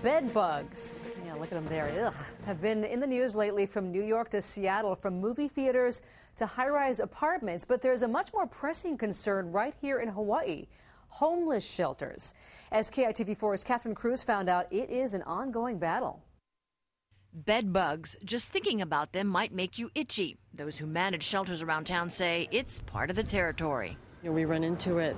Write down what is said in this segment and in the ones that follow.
Bed bugs, yeah, look at them there, ugh, have been in the news lately from New York to Seattle, from movie theaters to high-rise apartments. But there's a much more pressing concern right here in Hawaii, homeless shelters. As KITV4's Catherine Cruz found out, it is an ongoing battle. Bed bugs, just thinking about them might make you itchy. Those who manage shelters around town say it's part of the territory. We run into it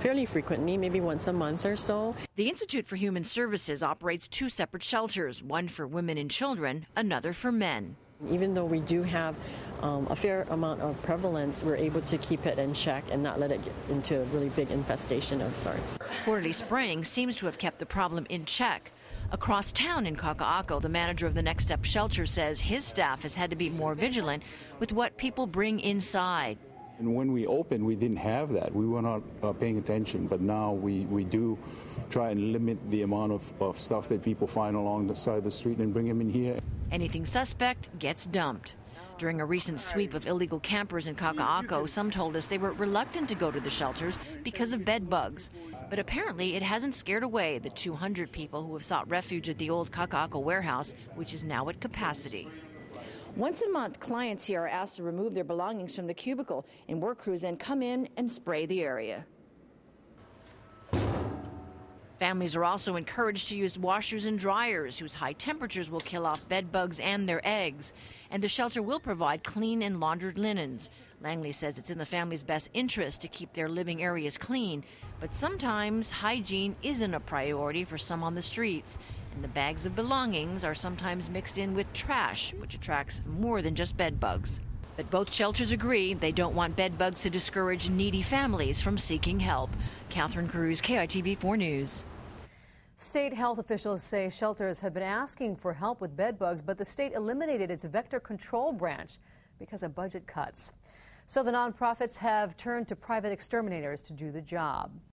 fairly frequently, maybe once a month or so. The Institute for Human Services operates 2 separate shelters, one for women and children, another for men. Even though we do have a fair amount of prevalence, we're able to keep it in check and not let it get into a really big infestation of sorts. Quarterly spraying seems to have kept the problem in check. Across town in Kaka'ako, the manager of the Next Step shelter says his staff has had to be more vigilant with what people bring inside. And when we opened, we didn't have that. We were not paying attention, but now we do try and limit the amount of stuff that people find along the side of the street and bring them in here. Anything suspect gets dumped. During a recent sweep of illegal campers in Kaka'ako, some told us they were reluctant to go to the shelters because of bed bugs. But apparently it hasn't scared away the 200 people who have sought refuge at the old Kaka'ako warehouse, which is now at capacity. Once a month, clients here are asked to remove their belongings from the cubicle, and work crews then come in and spray the area. Families are also encouraged to use washers and dryers, whose high temperatures will kill off bed bugs and their eggs. And the shelter will provide clean and laundered linens. Langley says it's in the family's best interest to keep their living areas clean, but sometimes hygiene isn't a priority for some on the streets. And the bags of belongings are sometimes mixed in with trash, which attracts more than just bed bugs. But both shelters agree they don't want bed bugs to discourage needy families from seeking help. Catherine Cruz, KITV4 News. State health officials say shelters have been asking for help with bed bugs, but the state eliminated its vector control branch because of budget cuts. So the nonprofits have turned to private exterminators to do the job.